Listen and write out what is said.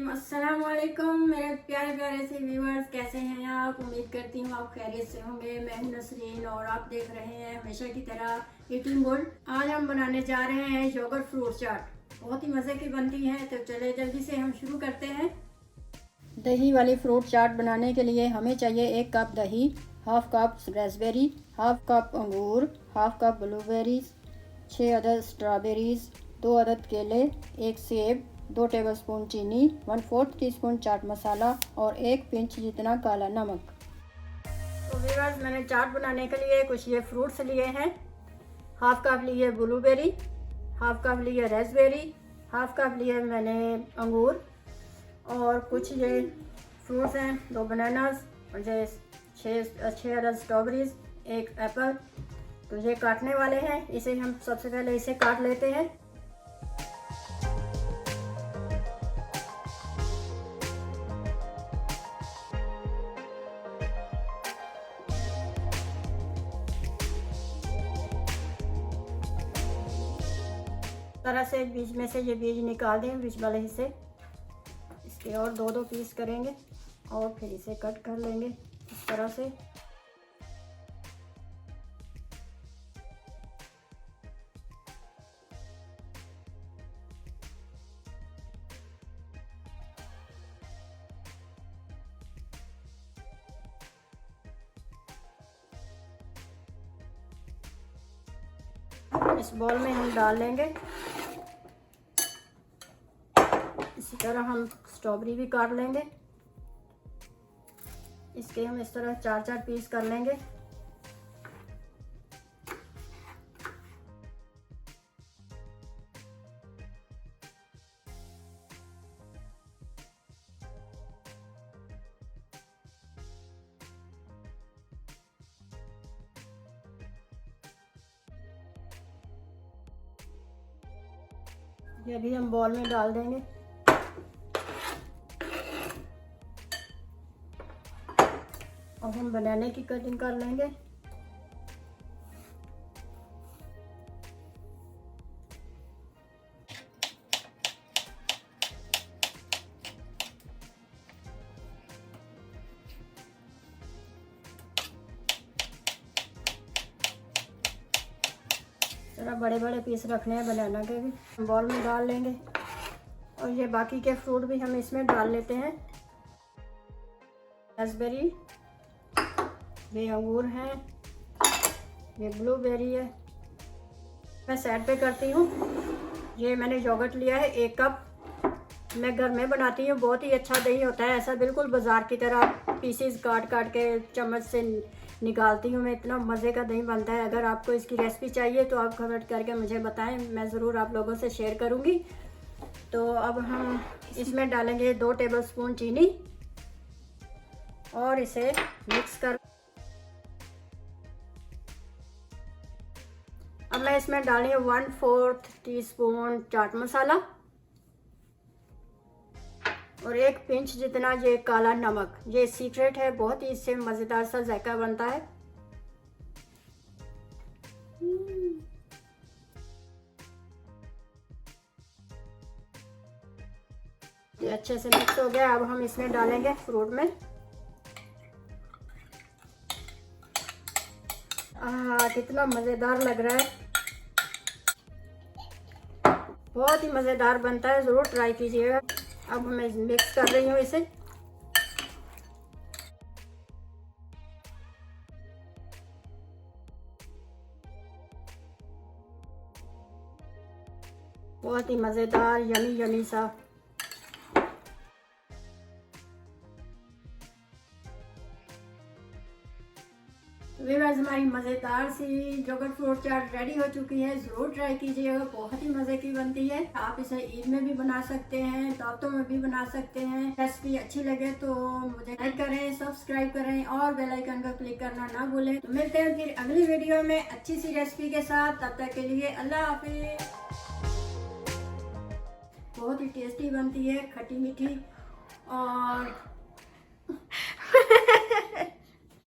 अस्सलाम वालेकुम मेरे प्यारे प्यारे से व्यूअर्स, कैसे हैं आप। उम्मीद करती हूँ आप खैरियत से होंगे। मैं हूं नसरीन और आप देख रहे हैं हमेशा की तरह ईटिंग बोल्ड। आज हम बनाने जा रहे हैं योगर्ट फ्रूट चाट। बहुत ही मज़े की बनती है, तो चले जल्दी से हम शुरू करते हैं। दही वाली फ्रूट चाट बनाने के लिए हमें चाहिए 1 कप दही, half cup raspberry, half cup अंगूर, हाफ कप ब्लूबेरीज, 6 अदद स्ट्रॉबेरीज, 2 अदद केले, 1 सेब, 2 टेबलस्पून चीनी, 1/4 टीस्पून चाट मसाला और 1 पिंच जितना काला नमक। तो व्यूअर्स, मैंने चाट बनाने के लिए कुछ ये फ्रूट्स लिए हैं। हाफ कप लिए ब्लूबेरी, हाफ कप लिए रेसबेरी, हाफ कप लिए मैंने अंगूर और कुछ ये फ्रूट्स हैं, 2 बनानास और ये 6 अदद स्ट्रॉबेरीज, 1 एप्पल। तो ये काटने वाले हैं, इसे हम सबसे पहले इसे काट लेते हैं। तरह से बीज में से ये बीज निकाल दें, बीज वाले हिस्से। इसके और 2-2 पीस करेंगे और फिर इसे कट कर लेंगे इस तरह से। इस बॉल में हम डाल लेंगे। इसी तरह हम स्ट्रॉबेरी भी काट लेंगे। इसके हम इस तरह 4-4 पीस कर लेंगे। ये भी हम बॉल में डाल देंगे। और हम बनाने की कटिंग कर लेंगे। जरा बड़े बड़े पीस रखने हैं बनाना के भी। बॉल में डाल लेंगे और ये बाकी के फ्रूट भी हम इसमें डाल लेते हैं। रास्पबेरी, ये अंगूर हैं, ये ब्लूबेरी है। मैं साइड पे करती हूँ। ये मैंने योगर्ट लिया है 1 कप। मैं घर में बनाती हूँ, बहुत ही अच्छा दही होता है। ऐसा बिल्कुल बाजार की तरह पीसेस काट काट के चम्मच से निकालती हूँ मैं। इतना मज़े का दही बनता है। अगर आपको इसकी रेसिपी चाहिए तो आप कमेंट करके मुझे बताएं, मैं ज़रूर आप लोगों से शेयर करूँगी। तो अब हम इसमें डालेंगे 2 टेबलस्पून चीनी और इसे मिक्स कर। अब मैं इसमें डाली 1/4 टीस्पून चाट मसाला और 1 पिंच जितना ये काला नमक। ये सीक्रेट है, बहुत ही इससे मज़ेदार सा जायका बनता है। ये अच्छे से मिक्स हो गया। अब हम इसमें डालेंगे फ्रूट में। कितना मज़ेदार लग रहा है, बहुत ही मज़ेदार बनता है, ज़रूर ट्राई कीजिएगा। अब मैं मिक्स कर रही हूँ इसे। बहुत ही मज़ेदार यमी यमी सा। व्यूअर्स, हमारी मज़ेदार सी योगर्ट फ्रूट चाट रेडी हो चुकी है। ज़रूर ट्राई कीजिएगा, बहुत ही मज़े की बनती है। आप इसे ईद में भी बना सकते हैं, दावतों में भी बना सकते हैं। रेसिपी अच्छी लगे तो मुझे लाइक करें, सब्सक्राइब करें और बेल आइकन का क्लिक करना ना भूलें। तो मिलते हैं फिर अगली वीडियो में अच्छी सी रेसिपी के साथ। तब तक के लिए अल्लाह हाफिज़। बहुत ही टेस्टी बनती है, खट्टी मीठी और